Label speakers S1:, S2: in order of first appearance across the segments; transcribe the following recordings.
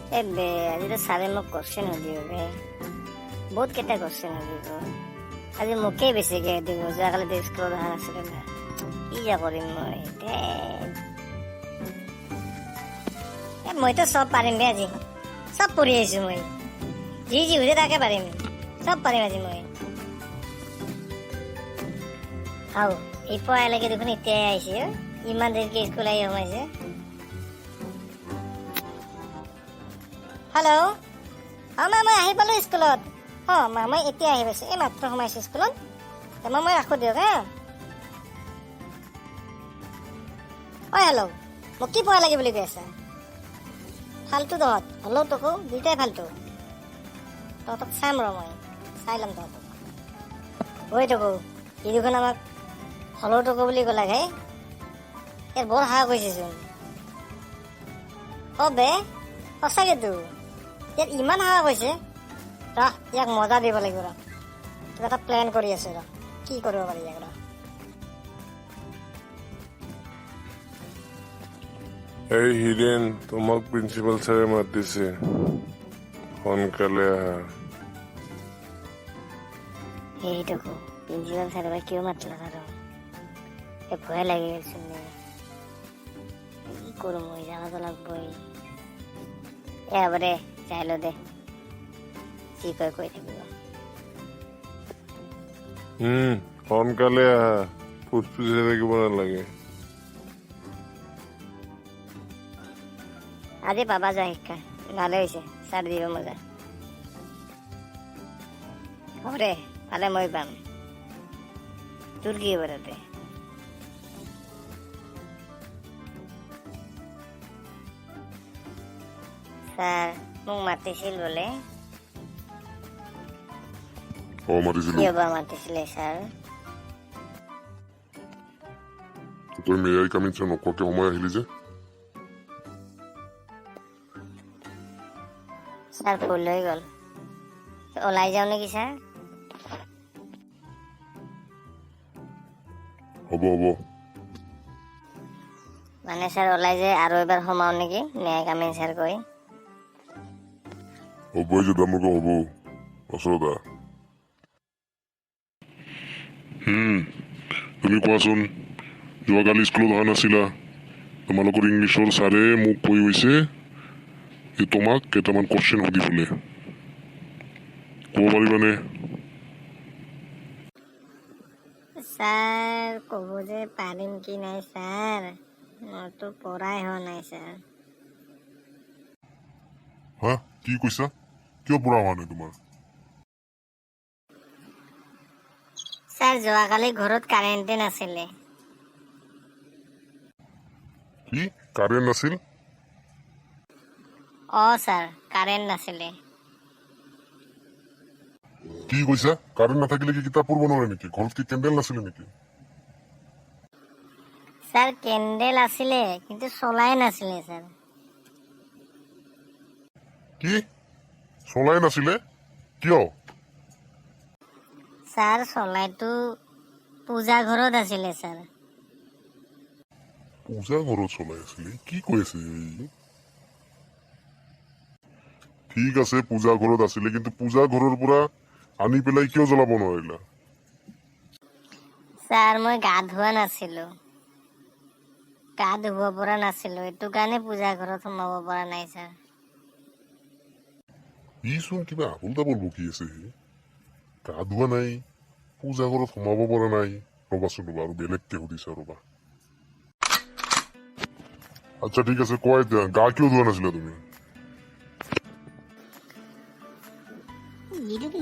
S1: এবে আজি তো ছাৰে মোক কোৱেশ্যন সুধিব বে বহুত কেইটা কোৱেশ্যন সুধিব আজি মোকেই বেছিকৈ সুধিব যোৱাকালিতো স্কুলত অহা নাছিলোঁ না কি যে কৰিম মই মইতো চব পাৰিম বে আজি চব পঢ়ি আহিছোঁ মই যি যি সুধে তাকে পাৰিম চব পাৰিম আজি মই আও এই পঢ়ালৈকে দেখোন এতিয়াই আহিছে ইমান দেৰিকৈ স্কুল আহি সোমাইছে হেল্ল' অঁ মা মই আহি পালোঁ স্কুলত অঁ মা মই এতিয়া আহি পাইছোঁ এই মাত্ৰ সোমাইছোঁ স্কুলত মই ৰাখোঁ দিয়ক হা অঁ হেল্ল' মোক কি পঢ়া লাগে বুলি কৈ আছা ফাল্টু তহঁত হ'লেও তোকো দুইটাই ফাল্টু তহঁতক চাম ৰ মই চাই ল'ম তহঁতক ঐ তোকো ই দেখোন আমাক হ'লেও তোকো বুলি ক'লাক হে ইয়াৰ বৰ সাহস হৈছেচোন অঁ বে সঁচাকেতো ইয়াত ইমান সাহস হৈছে ৰ ইয়াক মজা দিব লাগিব ৰ তোক এটা প্লেন কৰি আছোঁ ৰ কি কৰিব পাৰি ইয়াক ৰ
S2: এই হিৰেণ তোমাক প্ৰিন্সিপাল ছাৰে মাতিছে সোনকালে আহা
S1: এইটোকো প্ৰিন্সিপাল ছাৰে বা কিয় মাতিলা আৰু এই ভয় লাগি গৈছিল কি কৰোঁ মই যাবতো লাগবই হ'ব দে যাই ল দে যি কয় কৈ থাকিব
S2: সোনকালে আহা ফুচফুচাই থাকিব নালাগে
S1: আজি পাবা যোৱা শিক্ষা ভালে হৈছে ছাৰ দিব মজা হ'ব দে পালে মই পাম তোৰ কি হ'ব তাতে ছাৰ মোক মাতিছিল বোলে
S2: মাতিছিলো
S1: কিয় বা মাতিছিলে ছাৰ
S2: তই মেয়াই কামিন নকোৱাকে সময় আহিলি যে
S1: ছাৰ ভুল হৈ গ'ল ওলাই যাওঁ নেকি ছাৰ
S2: হ'ব
S1: মানে ছাৰ ওলাই যায় আৰু এবাৰ সোমাওঁ নেকি মেয়াই কামিন ছাৰ কৈ
S2: হ'বই যে দামকে হ'ব আচলতা তুমি কোৱাচোন যোৱাকালি স্কুলত অহা নাছিলা তোমালোকৰ ইংলিছৰ ছাৰে মোক কৈ গৈছে তোমাক কেইটামান কোৱেশ্যন সুধিবলৈ ক'ব পাৰিবানে
S1: ছাৰ ক'ব যে পাৰিম কি নাই ছাৰ মোৰতো পঢ়াই হোৱা নাই ছাৰ
S2: হা কি কৈছা কিয় পঢ়া হোৱা নাই তোমাৰ
S1: ছাৰ যোৱাকালি ঘৰত কাৰেণ্টে নাছিলে
S2: কি কাৰেণ্ট নাছিল
S1: অঁ ছাৰ কাৰেণ্ট নাছিলে
S2: কি কৈছা কাৰেণ্ট নাথাকিলে কি কিতাপ পঢ়িব নোৱাৰে নেকি ঘৰত কি কেণ্ডেল নাছিলে নেকি
S1: ছাৰ কেণ্ডেল আছিলে কিন্তু চলাই নাছিলে ছাৰ
S2: কি চলাই নাছিলে কিয়
S1: ছাৰ চলাইটো পূজা ঘৰত আছিলে ছাৰ
S2: পূজা ঘৰত চলাই আছিলে কি কৈ আছে ঠিক আছে পূজা ঘৰত আছিলে কিন্তু পূজা ঘৰৰ পৰা আনি পেলাই কিয় জ্বলাব নোৱাৰিলা
S1: ছাৰ মই গা ধোৱা নাছিলো গা ধুব পৰা নাছিলো এইটো কাৰণে পূজা ঘৰত সোমাব পৰা নাই ছাৰ
S2: ইচোন কিবা আবুল তাবুল বকি আছে গা ধোৱা নাই পূজা ঘৰত সোমাব পৰা নাই ৰবাচোন ৰবা আৰু বেলেগকে সুধিছা ৰবা আচ্ছা ঠিক আছে কোৱা এতিয়া গা কিয় ধোৱা নাছিলা তুমি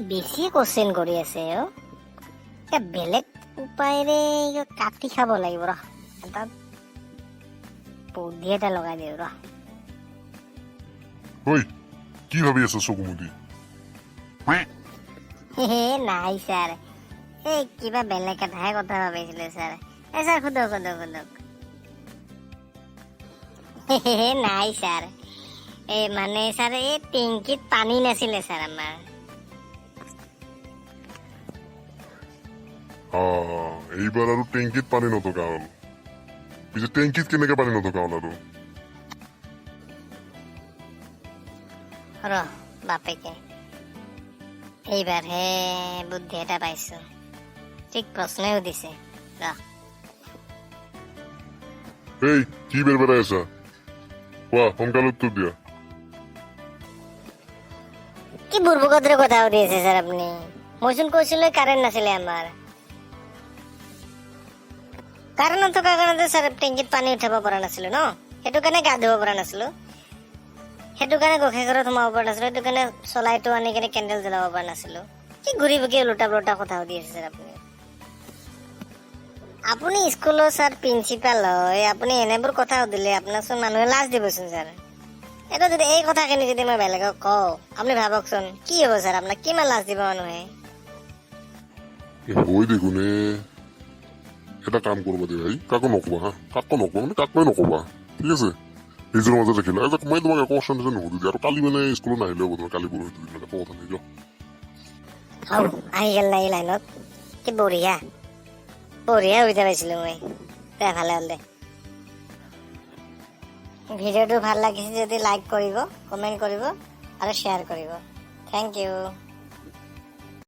S1: বেছি কোৱেশ্যন কৰি আছে বেলেগ উপায়েৰে কাটি খাব লাগিব ৰ এটা বুদ্ধি এটা লগাই দিওঁ ৰ
S2: ঐ কি ভাবি আছা চকু মুদি
S1: নাই ছাৰ এই কিবা বেলেগ এটাহে কথা ভাবিছিলো ছাৰ ছাৰ সোধক নাই ছাৰ এই মানে ছাৰ এই টেংকিত পানী নাছিলে ছাৰ আমাৰ
S2: এইবাৰ আৰু টেংকিত পানী নথকা হ'ল পিছে টেংকিত কেনেকে পানী নথকা হ'ল আৰু
S1: ৰ বাপেকে এইবাৰহে বুদ্ধি এটা পাইছো ঠিক প্ৰশ্নই সুধিছে ৰ
S2: এই কি বেৰবেৰাই আছা কোৱা সোনকালে উত্তৰ দিয়া
S1: কি বুৰ্বকদৰে কথা সুধি আছে ছাৰ আপুনি মইচোন কৈছিলো কাৰেণ্ট নাছিলে আমাৰ কাৰেণ্ট নথকাৰ কাৰণে ছাৰ টেংকিত পানী উঠাব পৰা নাছিলো ন সেইটো কাৰণে গা ধুব পৰা নাছিলো সেইটো কাৰণে গোসাঁই ঘৰত সোমাব পৰা নাছিলো সেইটো কাৰণে চলাইটো আনি কিনে কেণ্ডেল জ্বলাব পৰা নাছিলো কি ঘূৰি পকি ওলোটা পোলোটা কথা সুধি আছে ছাৰ আপুনি আপুনি স্কুলৰ ছাৰ প্ৰিন্সিপাল হয় আপুনি এনেবোৰ কথা সুধিলে আপোনাকচোন মানুহে লাজ দিবচোন ছাৰ এইটো যদি এই কথাখিনি যদি মই বেলেগক কওঁ আপুনি ভাবকচোন কি হ'ব ছাৰ আপোনাক কিমান লাজ দিব মানুহে
S2: হয় দেখোন এটা কাম কৰবা দে ভাই কাকো নকবা হা কাকো নকবা মানে কাকোৱে নকবা ঠিক আছে নিজৰ মাজত ৰাখিলা মই তোমাক একো কোৱেশ্যন নুসুধো দিয়া আৰু কালি মানে স্কুলত নাহিলেও হ'ব তোমাৰ কালি পৰহি দুদিন একো কথা নাই দিয়ক
S1: আহি গেল না এই লাইনত কি বঢ়িয়া বঢ়িয়া সুবিধা পাইছিলো মই দে ভালে হ'ল দে ভিডিঅ'টো ভাল লাগিছে যদি লাইক কৰিব কমেণ্ট কৰিব আৰু শ্বেয়াৰ কৰিব থেংক ইউ